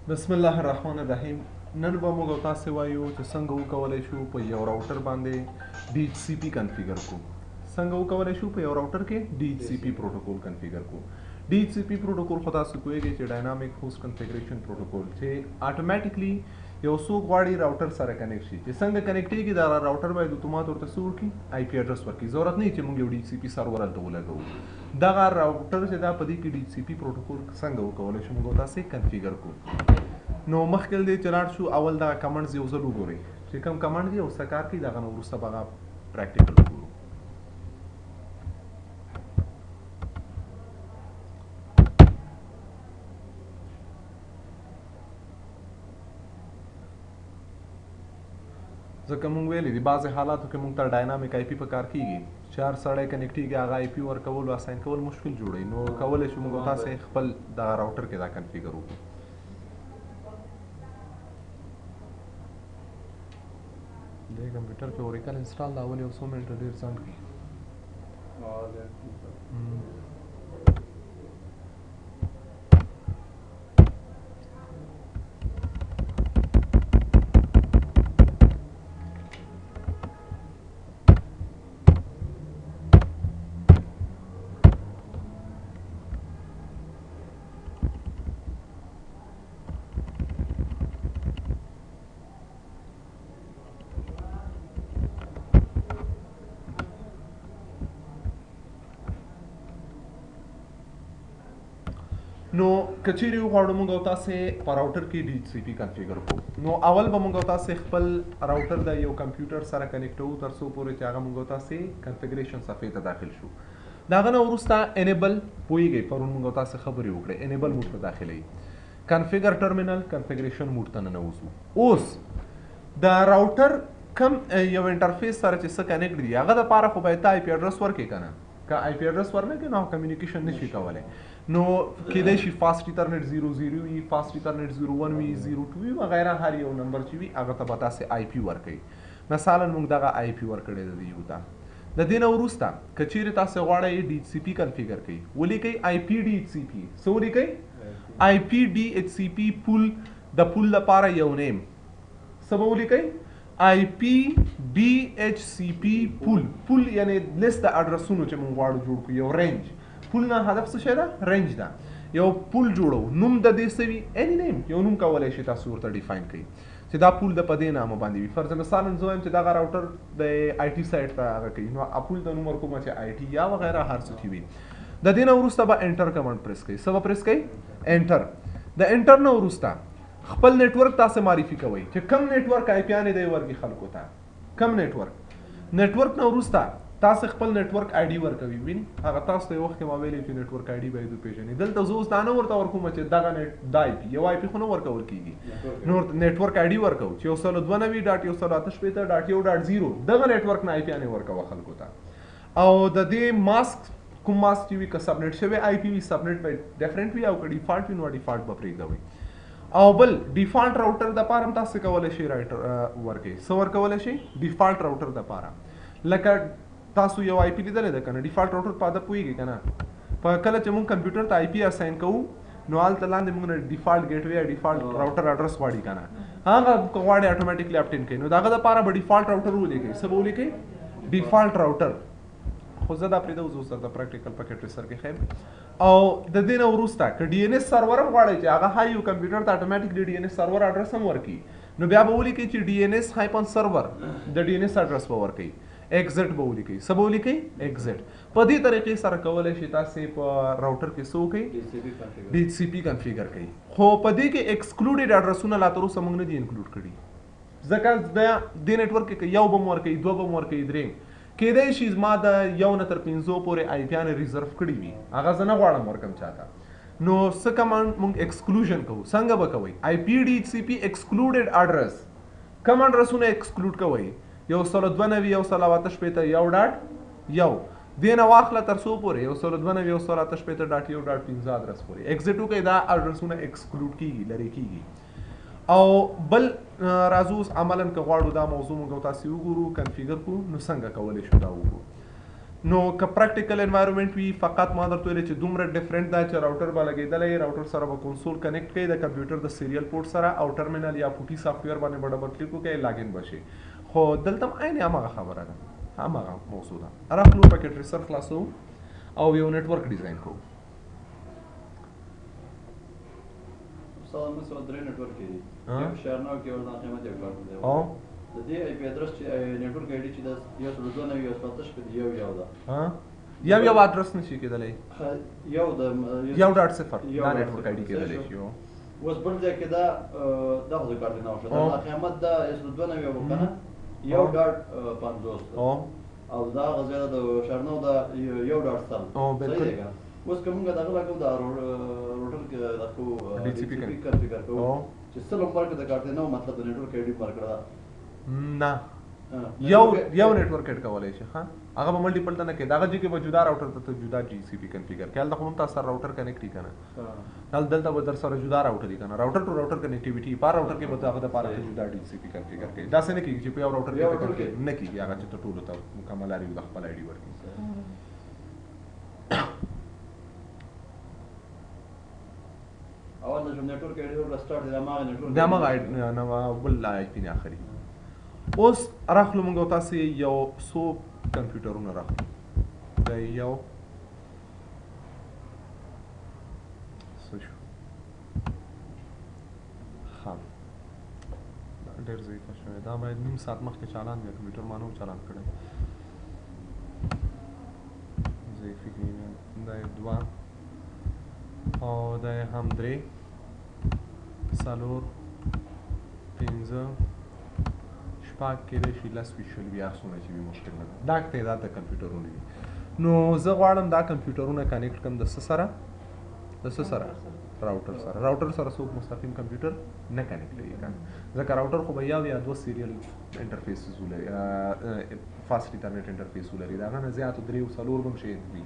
بسم الله الرحمن الرحیم. نن به موږ تاسو وایو چې څنګه وکولای شو په یو راوټر باندې DHCP کنفیګر کو. څنګه وکولای شو په یو راوټر کې DHCP پروتوکول کنفیګر کو. DHCP پروتوکول خو تاسو کویږي چې ډاینامیک هوست کنفیګریشن پروتوکول چې اتوماتیکلی یو څوک غواړي راوټر سره کنیکټ شي چې څنګه کنیکټ کیږي دا راوټر باید اتومات ورته سور کی IP اډرس ورکړي. ضرورت نه چې موږ یو DHCP سرور هلته ولګو. دغه راوټر چې دا په دې کې DHCP پروتوکول څنګه وکولای شو موږ تاسو کنفیګر کو. نو مخکې دې چلاړ شو اول دا کمانډز یو ځل وګورئ چې کوم کمانډ دی او څه کار کوي دغه نو وروسته به هغه پریکټیکل وګورو. ځکه مونږ ویلي دي بعضې حالاتو کې مونږ ته ډاینامیک IP په کار کیږي چې هر سړی کنیکټ کیږي هغه IP ورکول او اساین کول مشکل جوړوي. نو کولی شو مونږ تاسې خپل دغه راوټر کې دا کنفیګر وکړو. دې کمپیوټر کې اوریکل انسټال دا اول یو څو منټه ډېر ځنډ کوي. نو کچېرې وغواړو موږ او تاسې په راوټر کې DHCP کنفیګر کړو. نو اول به موږ او تاسې خپل راوټر د یو کمپیوټر سره کنیکټوو تر څو پورې چې هغه موږ او تاسې کنفیګریشن صفحې ته داخل شو. د هغه نه وروسته انیبل پوهېږئ پرون موږ او تاسې خبرې وکړې انیبل موډ ته داخلوي. کنفیګر ټرمینل کنفیګریشن موډ ته ننوځو. اوس د راوټر کم یو انټرفیس سره چې څه کنیکټ دي هغه دپاره خو باید ته IP اډرس ورکړې که نه. که IP اډرس ورنه کړې نو کمیونیکیشن نشي کولی. نو کېدای شي فاسټ ایترنټ 00 وي فاسټ ایترنټ 01 وي 02 وي وغیره هر یو نمبر چې وي هغه ته به تاسې IP ورکوئ. مثلا موږ دغه IP ورکړی د دې یو ته. د دې نه وروسته که چیرې تاسې غواړئ DHCP کنفیګر کړئ ولیکئ IP DHCP. څه ولیکئ IP DHCP پول د پول لپاره یو نیم څه به ولیکئ IP DHCP پول یعنی لیست د اډرسونو چې موږ غواړو جوړ کړو یو رینج. پول نه هدف څه شی ده رینج ده. یو پول جوړو نوم د دې څه وي اني نیم یو نوم کولی شي تاسو ورته ډیفاین کړئ چې دا پول د په دې نامه باندې وي. فرض مثلا زه وایم چې دغه راوټر د IT سایټ ته هغه کوي نو پول د نوم ورکوم چې IT یا وغیره هر څه چې وي. د دې نه وروسته به انټر کمانډ پریس کړئ. څه به پریس کړئ انټر. د انټر نه وروسته خپل نیټورک تاسې معرفي کوئ چې کم نیټورک IP یانې دی ورکړي خلکو ته کم نیټورک نه وروسته تاسو خپل نیټورک ID ورکوي. وین هغه تاسو ته یو وخت کې ما ویلي چې نیټورک ID باید وپېژنئ. دلته زه اوس دا نه ورته ورکوم چې دغه دا IP یو IP خو نه ورکول کېږي. نو نیټورک ID ورکوو چې 192.168.1.0 دغه نیټورک نه IP یانې ورکوه خلکو ته. او د دې ماسک کوم ماسک چې وي که سبنیټ شوی IP وي سبنیټ به ډفرنټ وي او که ډیفالټ وي نو ډیفالټ به پرېږدوئ. او بل ډیفالټ راوټر دپاره هم تاسو کولی شئ ورکړئ. څه ورکولی شئ ډیفالټ راوټر دپاره لکه تاسو یو IP لیدلی ده که نه ډیفالټ راوټر په ادب پوهېږئ که نه. په کله چې موږ کمپیوټر ته IP اساین کوو نو هلته لاندې موږ نه ډیفالټ ګیټ وی یا ډیفالټ راوټر اډرس غواړي که نه هغه که غواړي اټومیټیکلی اپټین کوي. نو د هغه دپاره به ډیفالټ راوټر ولیکئ. څه به ولیکئ ډیفالټ راوټر. خو زه دا پرېږدو زه اوس درته پریکټیکل پکې ټریسر کې ښیم. او د دې نه وروسته که DNS سرور هم غواړئ چې هغه هایو کمپیوټر ته اټومیټیکلی DNS سرور اډرس هم ورکړي نو بیا به ولیکئ چې DNS هایپن سرور د DNS اډرس به ورکوي. ایگزٹ به ولیکئ. څه به ولیکئ ایگزٹ. په دې طریقې سره کولی شئ تاسې په راوټر کې څه وکړئ DHCP کنفیګر کړئ. خو په دې کې ایکسکلوډډ اډرسونه لا تر اوسه موږ نه دي انکلوډ کړي ځکه د دې نیټورک کې یو به مو ورکوي دوه به مو ورکوي درېیم کېدای شي زما د یو نه تر 500 پورې IP یانې ریزرف کړي وي هغه زه نه غواړم ورکم چاته. نو څه کمانډ موږ ایکسکلوژن کوو. څنګه به کوئ IP DHCP ایکسکلوډډ اډرس کم اډرسونه ایکسکلوډ کوئ 192 168 یو ډاټ یو دې نه واخله تر څو پورې 192 168.1.15 اډرس پورې ایګزټ وکړئ. دا اډرسونه ایکسکلوډ کېږي لرې کېږي. او بل راځو اوس عملاً که غواړو دا موضوع موږ تاسې وګورو کنفیګر کړو نو څنګه کولی شو دا وګورو. نو که پریکټیکل انوایرنمنت وي فقط ما درته ویلې چې دومره ډیفرنٹ دا چې راوټر به لګېدلی راوټر سره به کنسول کنیکټ کوي د کمپیوټر د سیریل پورټ سره او ټرمینل یا پوټي سافټویر باندې به ډبل کلیک وکړئ لاګین به شي خو دلته هم عین همغه خبره ده همغه موضوع ده راخلو پکې ټریسر خلاصو او یو نیټورک ډیزاین کوو استاد موږ سره درې نیټورک دي یو شارنو کې ورته قیمت یو کار دی او د دې آی پی ادرس چې نیټورک آی ډی چې د 192.168 په یو ده ها یو اډرس نشي کېدلی یو د 1.0 دا نیټورک آی ډی کېدلی شي اوس بل ځای کې دا خو د کار دی نو شو دا قیمت د 192 وکنه 1.50 او دا غزه د شارنو دا 1.7 او بالکل اوس کومه دغه راکو دا روټر کې راکو ډي سي پی کنفیګر کوو چې څه لپاره کې د کارته نو مطلب د نیټورک آی ډی ورکړه نه یو نیټورک اډ کولای شي ها هغه به ملټیپل ته نه کې دغه چې به جدا راوټر ته جدا جی سی پی کنفیګر کړه دغه هم تاسو سره راوټر کنیکټ کړه دلته به در سره جدا راوټر کړه راوټر ټو راوټر کنیکټیویټي پر راوټر کې به هغه د پاره جدا ډي سی پی کنفیګر کړي دا څنګه کېږي چې په یو راوټر کې کنفیګر نه کېږي هغه چې ټول ته مکمل لري د خپل آی ډي ورکړي اول د نیټورک آی ډي ور سٹارټ د ما نیټورک دا ما نو بل آی پی نه اخري اوس راخلو موږ تاسو یو څو کمپیوټرونه راخلو دا یو څه شو ښه ډېر ضعیفه شوی دا باید نیم ساعت مخکې چالان دی کمپیوټر ما نه و چالان کړی ضعیفي کړي دا یې دوه او دا یې هم درې څلور پنځه شپږ کېدای شي لس وي شل وي هر څومره چې وي مشکل نه ده دا تعداد د کمپیوټرونو دي نو زه غواړم دا کمپیوټرونه کنیکټ کړم د څه سره راوټر سره څوک مستقیم کمپیوټر نه کنیکټ کوي ځکه راوټر خو به یو یا دوه سیریل انټرفیسز ولري فاسټ انټرنیټ انټرفیس ولري د هغه نه زیاتو درې او څلور به هم شی وي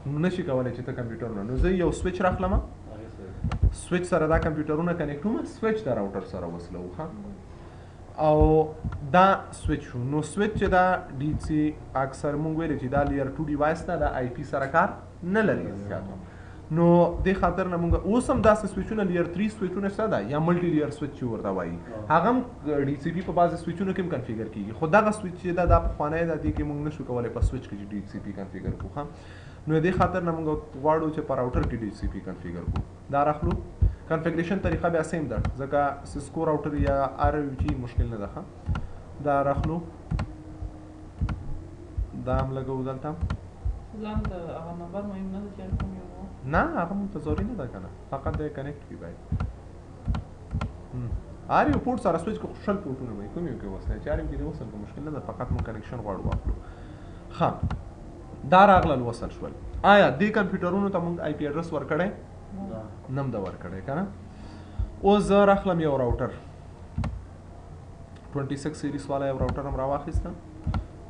نو نشي کولی چې ته کمپیوټرونه نو زه یو سویچ راخلم سویچ سره دا کمپیوټرونه کنیکټوم سویچ د راوټر سره وصلو ښه او دا سویچ شو نو سویچ چې دا ډي سي اکثر مونږ ویل چې دا لیر 2 ډیوایس دا د آی پی سره کار نه لري زیاتو نو د خاطر نه مونږ اوس هم داسې سویچونه لیر 3 سویچونه شته دا یا ملټي لیر سویچ چې ورته وایي هغه هم ډي سی پی په بعضې سویچونو کې هم کنفیګر کېږي خو دغه سویچ چې دا پخوانی دا دې کې مونږ نشو کولی په سویچ کې چې ډي سی پی کنفیګر کړو ښه نو دې خاطر نه مونږ غواړو چې په راوټر کې ډي سی پی کنفیګر کړو دا راخلو کنفیګریشن طریقه بیا سیم ده ځکه سیسکو راوټر یا آر یو جی مشکل نه ده دا راخلو دا هم لګو دلته ځان د هغه نمبر مهم نه ده چې کوم یو نه هغه مونږ ته ضروري نه ده که نه فقط د کنیکټ وي باید آر یو پورټ سره سویچ کې شل پورټونه وي کوم یو کې وصل چې آر یو کې د وصل کې مشکل نه ده فقط مونږ کنیکشن غواړو واخلو ښه دا راغلل وصل شول آیا دې کمپیوټرونو ته مونږ آی پی اډرس ورکړی نم دا ورکړی که نه اوس زه راخلم یو راوټر 26 سیریس والا یو راوټر هم راواخیستم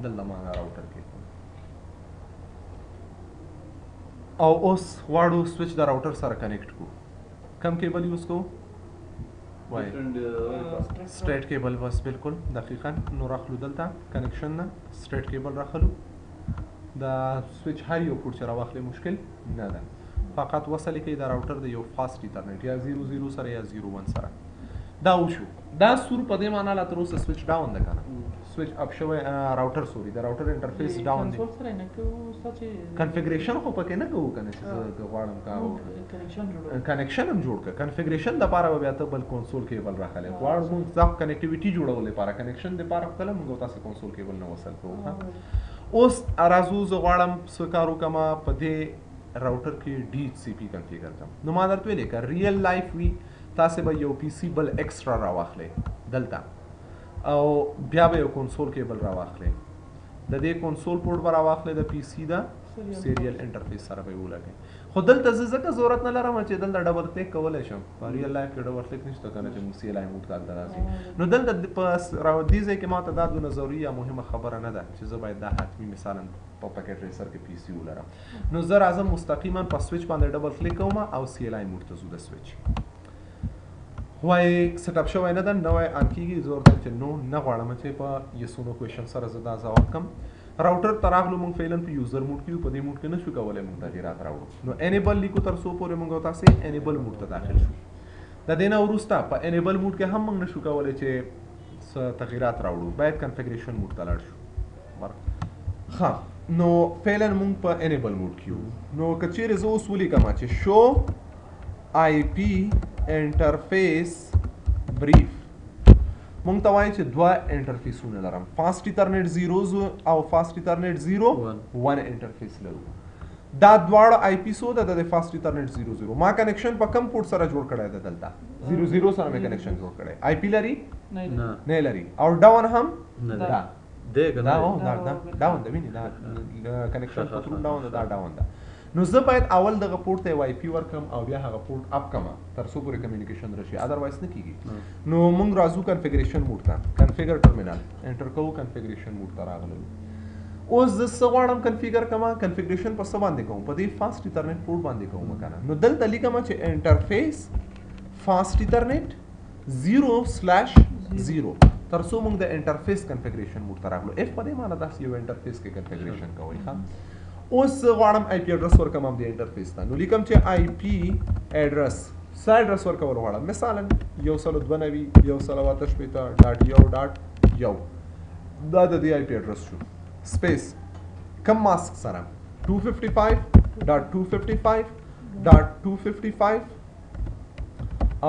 دلته ما راوټر کې او اوس غواړو سویچ د راوټر سره کنیکټ کړو کم کیبل یوز کوو وای سټریټ کیبل بس بالکل دقیقا نو راخلو دلته کنیکشن نه سټریټ کیبل راخلو دا سویچ هر یو پورټ چې راواخلې مشکل نه ده فقط وصل کوي د راوټر د یو فاست انټرنیټ یا 00 سره یا 01 سره دا وشو دا سور په دې معنا لا تر اوسه سویچ ډاون ده کنه سویچ اپ شوی راوټر سوري د راوټر انټرفیس ډاون دی کنفیګریشن خو پکې نه کوو کنه چې زه غواړم کاو کنیکشن هم جوړ کړه کنفیګریشن د لپاره بیا ته بل کنسول کیبل راخلې غواړم موږ ځکه کنیکټیویټي جوړولې لپاره کنیکشن د لپاره کله موږ تاسو کنسول کیبل نه وصل کوو اوس ارازو زه غواړم څه کارو کما په دې راوټر کې ډي سی پی کنفیګر کړم نو ما درته ویلې که ریل لایف وي تاسو به یو پی سی بل ایکسترا راواخلئ دلته او بیا به یو کنسول کیبل راواخلئ د دې کنسول پورټ به راواخلئ د پی سی د سیریل انټرفیس سره به یې ولګئ خو دلته زه ځکه ضرورت نه لرم چې دلته ډبل کلیک کولی شم په ریل لایف کې ډبل کلیک نشته که نه چې موږ سی ال آی موډ ته هلته راځي نو دلته په دې ځای کې ما ته دا دونه ضروري یا مهمه خبره نه ده چې زه باید دا حتمي مثلا په پکیټ ریسر کې پی سی ولرم نو زه راځم مستقیما په سویچ باندې ډبل کلیک کوم او سی ال آی موډ ته ځو د سویچ وای سیټ اپ شوی نه ده نوی آن کېږي زه ورته چې نو نه غواړم چې په یسونو کوېشن سره زه دا ځواب کړم راوټر تراغلو مونږ فعلا په یوزر موډ کې په دې موډ کې نشو کولای مونږ تغیرات راوړو نو انیبل لیکو تر څو پورې مونږ تاسو انیبل موډ ته داخل شو د دې نه وروسته په انیبل موډ کې هم مونږ نشو کولای چې تغیرات راوړو باید کنفیګریشن موډ ته لاړ شو ها نو فعلا مونږ په انیبل موډ کې نو کچېره زه اوس ولیکم چې شو آی پی انټرفیس بریف مونږ ته وایي چې دوه انټرفیسونه لرم فاست ایترنیټ 0 او فاست ایترنیټ 0 1 انټرفیس لرو دا دواړه آی پی سو د فاست ایترنیټ 00 ما کنیکشن په کم پورټ سره جوړ کړی دی دلته 00 سره مې کنیکشن جوړ کړی آی پی لري نه لري او ډاون هم دا دا ډاون دا ویني دا کنیکشن په تر ډاون دا ډاون دا نو زه باید اول دغه پورټ ته وای پی ورکم او بیا هغه پورټ اپ کما تر څو پورې کمیونیکیشن راشي اذروایز نه کیږي نو موږ راځو کنفیګریشن موډ ته کنفیګر ټرمینل انټر کوو کنفیګریشن موډ ته راغلو اوس زه څه غواړم کنفیګر کما کنفیګریشن په څه باندې کوم په دې فاست ایترنیټ پورټ باندې کوم کنه نو دلته لیکم چې انټرفیس فاست ایترنیټ 0/0 تر څو موږ د انټرفیس کنفیګریشن موډ ته راغلو اف په دې معنی دا یو انټرفیس کې کنفیګریشن کوي ښه اوس غواړم آی پی اډرس ورکم هم د انټرفیس ته نو لیکم چې آی پی اډرس څه اډرس ورکول غواړم مثلا 192 168.1.1 دا د دې آی پی اډرس شو سپیس کم ماسک سره 255.255.255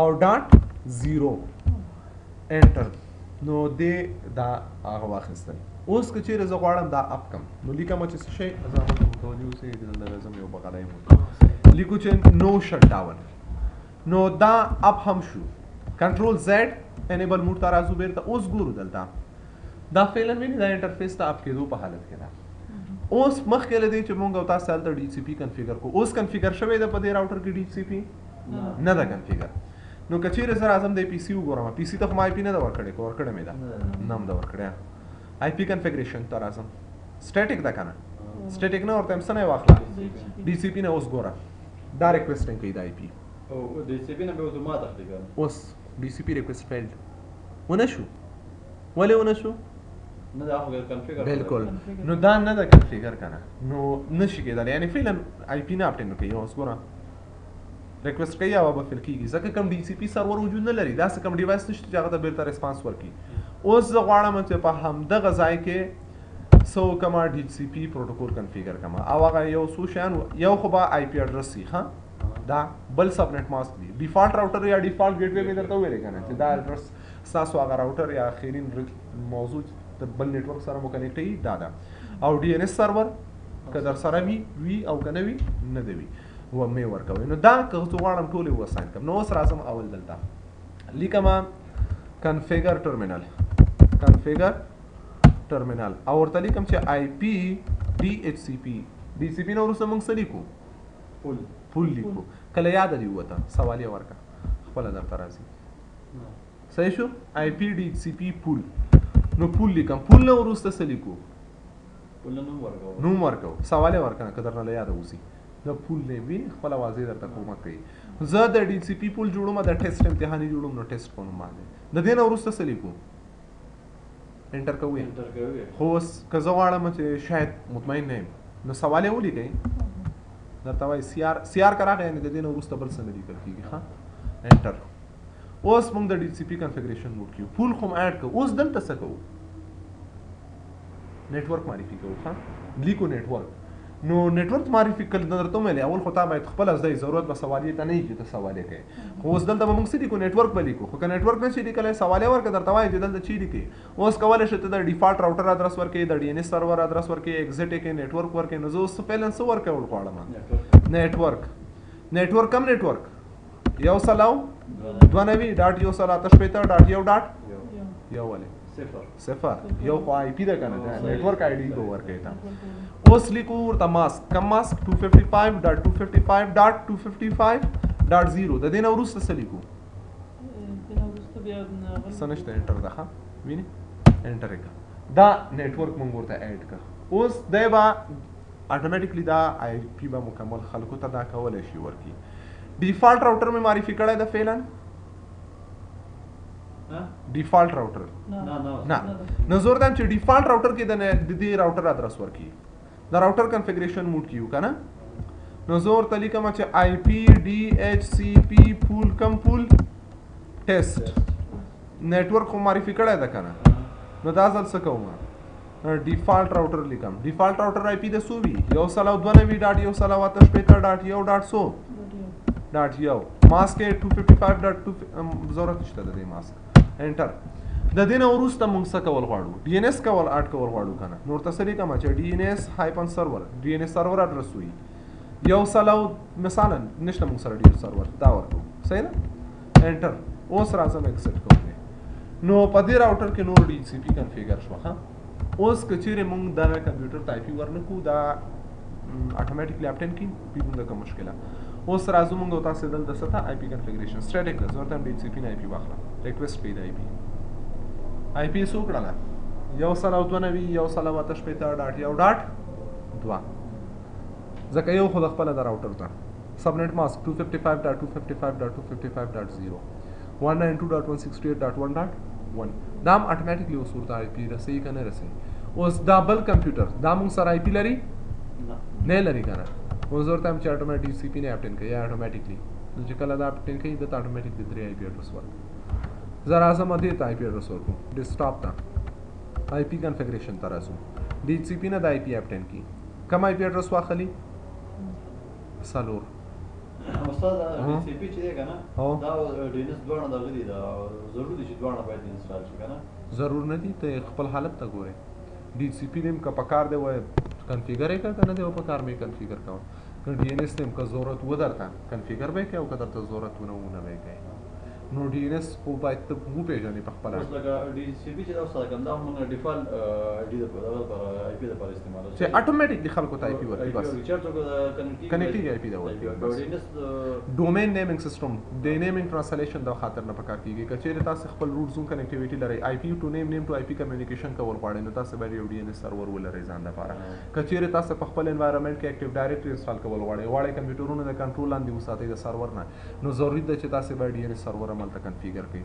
او .0 انټر نو دې دا هغه واخیستل اوس که چیرې زه غواړم دا اپ کم نو لیکم چې څه شی زما کولی اوسې دلته لازم یو بغلای مو لیکو چې نو شټ ډاون نو دا اپ هم شو کنټرول زد انیبل موډ ته راځو بیرته اوس ګورو دلته دا فعلا ویني دا انټرفیس ته اپ کېدو په حالت کې ده اوس مخکې له دې چې مونږ او تاسو هلته ډي سی پي کنفیګر کو اوس کنفیګر شوی ده په دې راوټر کې ډي سی پي نه ده کنفیګر نو که چیرې زه راځم د پی سي وګورم پی سي ته خو ما آی پي نه ده ورکړې که ورکړې مې ده نه هم ده ورکړې آی پي کنفیګریشن ته راځم سټیټیک ده که نه سټیټیک نه ورته څه نه واخله ډي سی پي نه اوس ګوره دا ریکویسټینګ کوي د آی پي اوس ډي سی پي ریکویسټ فیلډ ونه شو ولې ونه شو بالکل نو دا نه ده کنفیګر که نه نو نشي کېدلی یعنې فعلا آی پي نه اپټین کوي اوس ګوره ریکویسټ کوي او به فل کېږي ځکه کوم ډي سی پي سرور وجود نه لري داسې کوم ډیوایس نشته چې هغه ته بیرته ریسپانس ورکړي اوس زه غواړم چې په همدغه ځای کې څه وکړمه ډي سی پي پروټوکول کنفیګر کړمه او هغه یو څو شیان یو خو به آی پي اډرس وي ښه دا بل سبنیټ ماسک دی ډیفالټ راوټر یا ډیفالټ ګیټ وے مې درته ویلې که نه چې دا اډرس ستاسو هغه راوټر یا اخرین موضوع د بل نیټورک سره مو کنیکټوي دا ده او ډي ان ایس سرور که در سره وي او که نه وي نه دی وي و مې ورکوي نو دا که زه غواړم ټولې واساین کړم نو اوس راځم اول دلته لیکمه کنفیګر ټرمینل او ورته لیکم چې آی پی ډي ایچ سی پي نه وروسته موږ څه لیکو پول لیکو کله یاد دې وته سوالیه ورکه خپله درته راځي صحیح شو آی پی ډي ایچ سی پي پول نو پول لیکم پول نه وروسته څه لیکو نوم ورکو سوالیه ورکنه که درنه یاده اوسي د پول نه وي خپل واضح درته کومک کوي زه د ډي سی پي پول جوړوم د ټیسټ امتحاني جوړوم نو ټیسټ په نوم باندې د دې نه وروسته څه لیکو انټر کوئ خو اوس که زه غواړم چې شاید مطمئن نه یم نو سوال یې ولیکئ درته وایي سی آر که راغی یعنې د دې نه وروسته بل څه نه لیکل کېږي ښه انټر اوس موږ د ډي سی پي کنفیګریشن موډ کې پول خو اډ کوو اوس دلته څه کوو نیټورک معرفي کوو ښه لیکو نیټورک نو نیټورک معرفي کول درته ویلې اول خو تا باید خپل زده ضرورت به سوالیې ته نه وي چې ته سوالې کوې خو اوس دلته به موږ څه لیکو نیټورک به لیکو خو که نیټورک نه شي لیکلی سوالې ورکړه درته وایي چې دلته چی لیکې اوس کولی شې ته د ډیفالټ راوټر ادرس ورکړې د ډي ان ایس سرور ادرس ورکړې ایګزټ یې کړې نیټورک ورکړې نو زه اوس فعلا څه ورکول غواړم نیټورک کم نیټورک 192.168.1.1 ولې صفر یو خو آی پی ده که نه نیټورک آی ډي به ورکوي ته اوس لیکو ورته ماسک کم ماسک 255.255.255.0 د دې نه وروسته څه لیکو څه نشته انټر ده ښه وینې انټر یې کړه دا نیټورک موږ ورته ایډ کړه اوس دی به اټومیټیکلی دا آی پی به مکمل خلکو ته دا کولی شي ورکړي ډیفالټ راوټر مې معرفي کړی ده فعلا ډیفالت راوټر نه نو زور دم چې ډیفالت راوټر کې د دې راوټر ادرس ورکی دا راوټر کنفیګریشن موډ کیو کنه نو زور طریقه ما چې آی پی DHCP پول کم پول ټیسټ نیټورک خو معرفي کړی ده کنه نو دا ځل څه کوم ډیفالت راوټر لیکم ډیفالت راوټر آی پی د سو وی 192.168.0.100.1 ماسک 255.2 ضرورت نشته د دې ماسک انټر د دې نه وروسته موږ څه کول غواړو DNS کول اډ کول غواړو کنه نور تسلی کوم چې DNS server DNS server اډرس وي مثلا نشته موږ سره DNS server دا ورکو صحیح نه انټر اوس راځم ایکسپټ کوم نو په دې راوټر کې نور DHCP کنفیګر شو ها اوس کچېره موږ دا کمپیوټر ته IP ورنکو دا اتوماتیکلی اپټین کی پیډونه کوم مشکله اوس راځو موږ تاسو دلته ستا IP کنفیګریشن سټیټیک ده ورته DHCP نه IP واخله ریکوست پې د IP سو کړه 192.168.1.2 ځکه یو خو د خپل د راوټر ته سبنیټ ماسک 255.255.255.0 192.168.1.1 دا هم اتوماتیکلی اوس ورته IP رسي کنه رسي اوس دا بل کمپیوټر دا موږ سره IP لري نه لري کنه اوس ورته هم چې اتوماتیک DHCP نه اپټین کوي یا اتوماتیکلی نو چې کله دا اپټین کوي د اتوماتیکلی 3 IP اډرس ورکړي زرا اعظم دې ته IP اډرس ورکو ډیسکټاپ ته IP کنفیګریشن ته راځو DHCP نه د IP اپټین کی کوم IP اډرس واخلي سالور استاد DHCP چې دی کنه دا DNS دوه نه دغه دي دا ضروري دي چې دوه نه باید انسټال شي کنه ضرور نه دي ته خپل حالت ته ګوره DHCP نیم کا پکار دی وای کنفیګر یې کنه دی او پکار مې کنفیګر کاوه DNS نیم کا ضرورت و درته کنفیګر به کې او کتر ته ضرورت ونه وي کوي نو DNS خو باید ته مو پیژنې په خپل اوس لکه DHCP چې دا اوسه کوم دا موږ ډیفالت ID د پر IP د پر استعمال چې اتوماتیکلی خلکو ته IP ورکړي بس ریچارج وکړه کنیکټیګ IP دا ورکړي ډومین نیمینګ سیستم د نیمینګ ټرانسلیشن د خاطر نه پکار کیږي کچېره تاسو خپل روټ زون کنیکټیویټی لري IP ټو نیم ټو IP کمیونیکیشن کول غواړئ نو تاسو باید یو DNS سرور ولرئ ځان لپاره کچېره تاسو په خپل انوایرنمنت کې اکټیو ډایرکټری انسټال کول غواړئ کمپیوټرونو د کنټرول لاندې وساتئ د سرور نه نو ضروري ده چې تاسو باید DNS سرور عمل ته کنفیګر کړئ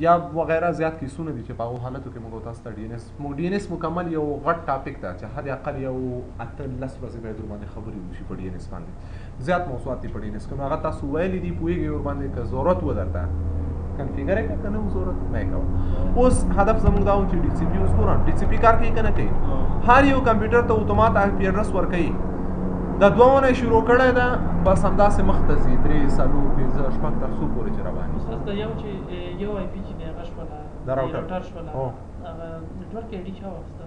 یا وغیرہ زیات کیسونه دي چې په هغه حالتو کې موږ تاسو ته DNS مکمل یو غټ ټاپک ده چې حد اقل یو 8-10 ورځې باید باندې خبرې وشي په DNS باندې زیات موضوعات دي په DNS کوم هغه تاسو ویلې دي پوهیږئ ور باندې که ضرورت و درته کنفیګر یې کنه ضرورت نه کوي اوس هدف زموږ دا و چې DHCP اوس ګورم DHCP کار کوي کنه کوي هر یو کمپیوټر ته اتومات IP اډرس ورکوي دا دوونه شروع کړی ده بس همداسې مخته ځي 3 4 5 شپږ تر څو پورې چې روان دي استاد دا یو چې یو IP چې دی هغه شوله دا راوټر شوله هغه نیټورک ID چا واسطه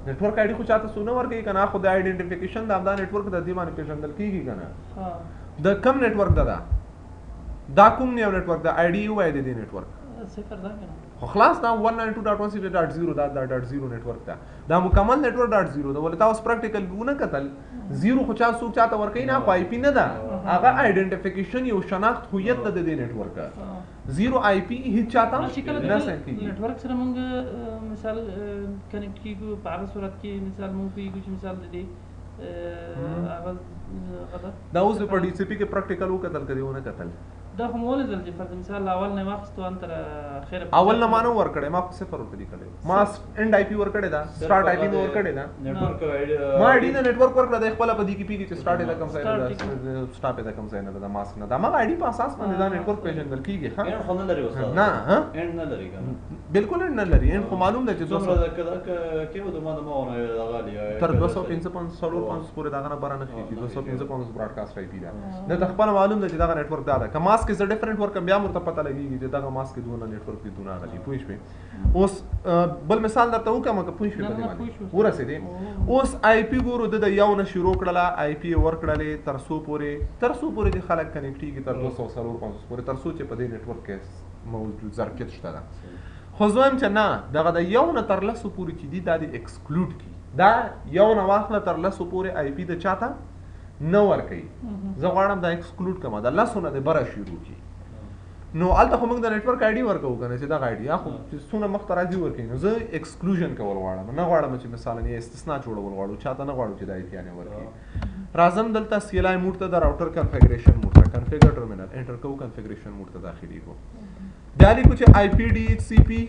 نیټورک ID خو چاته سونه ورکوي کنه خو د آیډنټیفیکیشن د همدا نیټورک د دې باندې پیژندل کیږي کنه د کم نیټورک دا کوم نیټورک د ID یو دی د نیټورک صفر دا کنه خو خلاص دا 192.168.0 دا .0 نیټورک دا مکمل نیټورک .0 دا ولې تاسو پریکټیکل ونه کتل زیرو خو چا څوک چاته ورکوي نه خو IP نه ده هغه آیډنټیفیکیشن یو شناخت هویت د دې نیټورک زیرو IP هیڅ چاته نه سکی نیټورک سره موږ مثال کنیکټ کیږو په هغه صورت کې مثال موږ کیږو چې مثال دې دا اوس په DHCP کې پریکټیکل وکتل کړي ونه کتل دا هم ولې ځل چې فرض مثال اول نه واخستو ان تر خیر اول نه مانو ور کړې ما خو صفر ورته لیکلې ما اند IP ور کړې دا سٹارټ IP ور کړې دا نیټورک ما ID نه نیټورک ور کړې دا خپل په DHCP کې چې سٹارټ دا کم ځای نه سٹاپ دا کم ځای نه دا ماسک نه دا ما ID په اساس باندې دا نیټورک پیژندل کیږي ها ان خو نه لري استاد نه ها ان نه لري کنه بالکل نه لري ان خو معلوم ده چې څومره کې و د ما د ماونه غالي تر 255 پورې دا غنه برانه کیږي 255 براډکاسټ IP دا د خپل معلوم ده چې دا نیټورک دا که ماسک از ډیفرنٹ ورک بیا مرته پته لګیږي چې دا ماسک دونه نیټورک دی دونه غلي پوه شئ اوس بل مثال درته وکم که پوه شئ په دې باندې ورسېدې اوس IP ګورو د یو نه شروع کړله IP ور کړلې تر څو پورې د خلک کنیکټ کیږي تر 245 پورې تر څو چې په دې نیټورک کې موجود ظرفیت شته ده خو زویم چې نه دغه د یو نه تر لسو پورې چې دي دا د ایکسکلوډ کی دا یو نه واخله تر لسو پورې IP د چاته نه ورکوي زه غواړم دا ایکسکلوډ کړم دا لسو نه د بره شروع کی نو الته خو موږ د نیټورک ID ورکو کنه چې دا ID خو چې څونه مخ ته راځي ورکوي نو زه ایکسکلوژن کول غواړم نه غواړم چې مثلا یې استثناء جوړول غواړم چاته نه غواړم چې دا IP نه ورکوي راځم دلته CLI موډ ته د راوټر کنفیګریشن موډ ته کنفیګر ټرمینل انټر کو کنفیګریشن موډ ته داخلي کو بیا لیکو چې آی پی ډي ایچ سی پی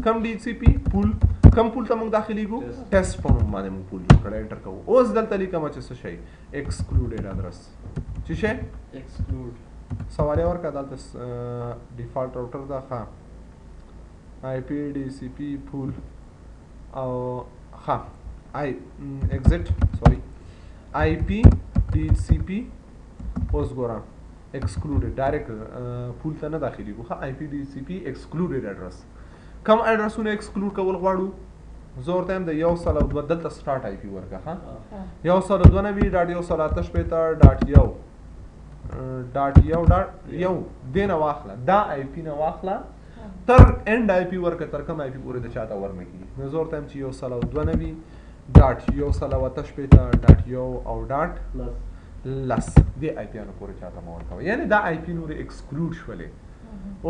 کم ډي ایچ سی پی پول کم پول ته موږ داخليږو ټیسټ په نوم باندې موږ پول جوړ کړی انټر کوو. اوس دلته لیکم چې څه شی ایکسکلوډډ ادرس چې شی ایکسکلوډ سوالیا ورکړه دلته ډیفالت راوټر دا ښه آی پی ډي سی پی پول او ښه آی ایگزٹ سوري آی پی ډي ایچ سی پی اوس ګورم excluded direct پول ته نه داخلي خو آی پی ډي سی پی excluded address کم اډرسونه exclude کول غواړو زور تایم د 102 دلته سٹارټ آی پی ورکه ها 192.168.1.1.1 دینه واخله دا آی پی نه واخله تر اند آی پی ورکه تر کوم آی پی پورې د چاته ورنه کی نو زور تایم چې 192.168.1 او ډاټ لس دی آی پی انو پورې چاته مور کوي یعنی دا آی پی نور ایکسکلود شولې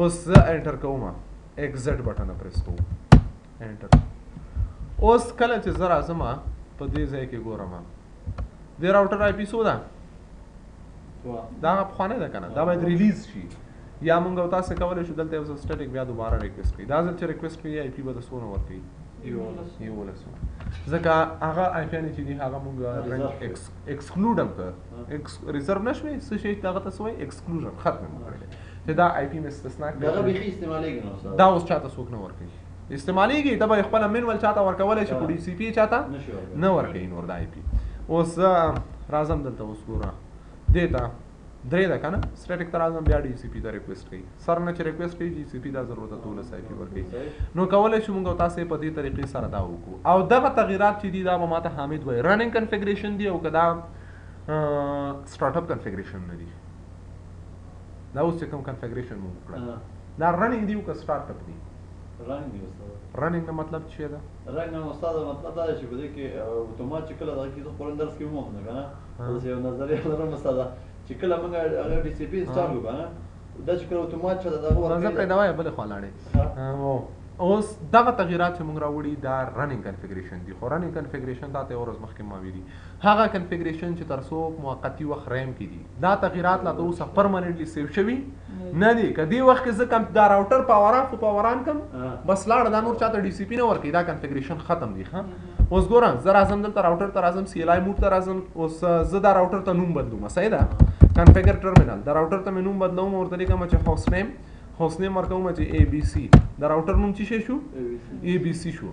اوس انټر کوم ایگزٹ بٹن پریس کوم انټر اوس کله چې زرا زما په دې ځای کې ګورم د راوټر آی پی سو دا خانه ده کنه دا باید ریلیز شي یا مونږ تاسو کولای شو دلته یو سټیټیک بیا دوباره ریکوست کړئ دا ځل چې ریکوست کړئ آی پی به د سونه ورکړي یو لسو ځکه هغه آی پی چې دی هغه مونږ ایکسکلود هم کړ ریزرو نشوي څه شي هغه تاسو وای ایکسکلوژن ختم کړل چې دا آی پی مستثنا کړل دا به استعمالېږي نو دا اوس چاته څوک نه ورکړي استعمالېږي دا به خپل منول چاته ورکولای شي ډي سی پی چاته نه ورکړي نور د آی پی اوس راځم دلته اوس ګوره دیتا درې ده کنه سټیټیک تر اعظم بیا ډي سی پی ته ریکوست کوي سر نه چې ریکوست کوي ډي سی پی دا ضرورت ته ولس آی پی ورکړي نو کولای شو موږ تاسو په دې طریقې سره دا وکړو او دغه تغیرات چې دي دا به ماته حامد وای رننګ کنفیګریشن دی او کدا سٹارټ اپ کنفیګریشن نه دی دا اوس کوم کنفیګریشن موږ کړل دا رننګ دی او که سٹارټ اپ دی رننګ دی استاد رننګ نو مطلب څه ده رننګ نو استاد مطلب دا چې په دې کې اتومات کله دا کې زه خپل درس کې مو نه کنه دا یو نظریه لرم استاد چې کله موږ هغه ډي سی پی سٹارټ وکړو دا چې کله اتومات شته دا ورته زه پرې دا وای بل خو لاړې اوس دغه تغیرات چې موږ راوړي دا رننګ کنفیګریشن دي خو رننګ کنفیګریشن دا ته ورځ مخکې ما ویلي هغه کنفیګریشن چې تر څو موقتی وخت ریم کې دي دا تغیرات لا ته اوسه پرمننټلی سیو شوي نه دي که دې وخت کې زه کم دا راوټر پاوران کم بس لاړ دا نور چاته ډي سی پی نه ورکړي دا کنفیګریشن ختم دي ښه اوس ګورم زه راځم دلته راوټر ته راځم سی ال آی موډ ته راځم اوس زه دا راوټر ته نوم بدلوم صحیح ده کنفیګر ټرمینل دا راوټر ته مې نوم بدلوم ورته لیکم چې هوست نیم ورکوم چې اے بی سی دا راوټر نوم څه شو اے بی سی شو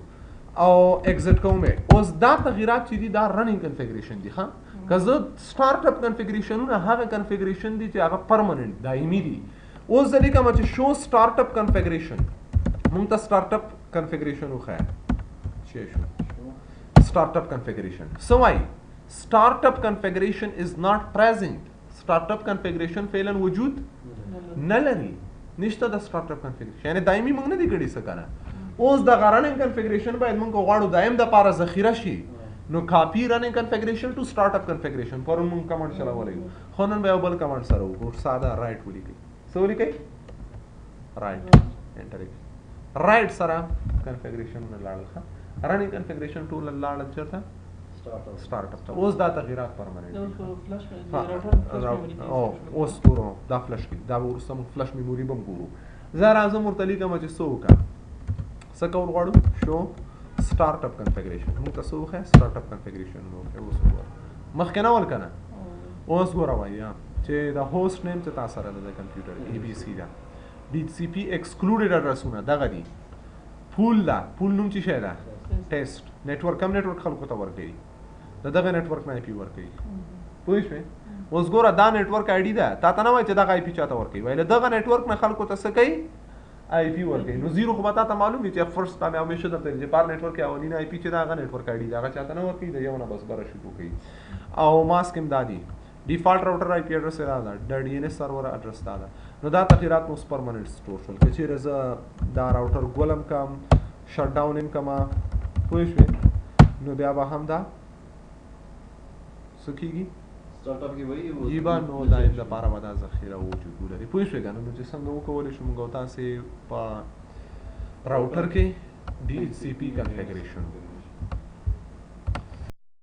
او ایگزٹ کوم اوس دا تغیرات چې دي دا رننګ کنفیګریشن دي ها که زه سٹارټ اپ کنفیګریشنونه هغه کنفیګریشن دي چې هغه پرمننت دایمي دي اوس د لیکم چې شو سٹارټ اپ کنفیګریشن مونږ ته سٹارټ اپ کنفیګریشن وخایا څه شو سٹارټ اپ کنفیګریشن سو واي سٹارټ اپ کنفیګریشن از ناٹ پریزنٹ سٹارټ اپ کنفیګریشن فعلا وجود نه لري نشته د سٹارټ اپ کنفیګریشن یعنی دایمي موږ نه دی کړی څه کنه اوس د رننګ کنفیګریشن باید موږ غواړو دایم د پاره ذخیره شي نو کاپی رننګ کنفیګریشن ټو سٹارټ اپ کنفیګریشن پرون موږ کمانډ چلاولای خو نن به بل کمانډ سره وګور ساده رائټ ولیکي څه ولیکي رائټ انټر رائټ سره کنفیګریشن نه لاړل رننګ کنفیګریشن ټول لاړل چرته سٹارټ اپ اوس دا تغیرات پرمننت اوس ګورو دا فلش کې دا ورسته موږ فلش میموري بم ګورو زه راځم ورته لیکم چې څه وکړه څه کول غواړو شو سٹارټ اپ کنفیګریشن موږ تاسو وخه سٹارټ اپ کنفیګریشن نو اوس ګورو مخکې نه ول کنه اوس ګورو وایا چې دا هوست نیم چې تاسو سره د کمپیوټر اے بی سی دا ډي سی پی ایکسکلوډډ اډرسونه دغه دي پول نوم چې شه دا ټیسټ نتورک کم نتورک خلکو ته ورکړي دغه نتورک نه آی پی ورکړي پوه شئ اوس ګوره دا نتورک آی ډي ده تا ته نه وایي چې دغه آی پی چاته ورکړي وایي دغه نتورک نه خلکو ته څه کوي آی پی ورکړي نو زیرو خو به تا ته معلوم وي چې فرست ټایم همیشه درته چې بار نتورک کې اولینه آی پی چې دا هغه نتورک آی ډي ده هغه چاته نه ورکړي د یو نه بس بره شروع کوي او ماسک هم دا دي ډیفالت راوټر آی پی اډرس دا ده د ډي ان اس سرور اډرس دا ده نو دا تغیرات اوس پرمننت سٹور شول که چیرې زه دا راوټر ګولم کم شټ ډاون هم کما پوه شئ نو بیا به هم دا څه کېږي سٹارټ اپ کې وایي جیبا نو دایم د پاره ودا ذخیره وجود ولري پوه شئ کنه نو چې څنګه وکولای شو موږ تاسو په راوټر کې DHCP کنفیګریشن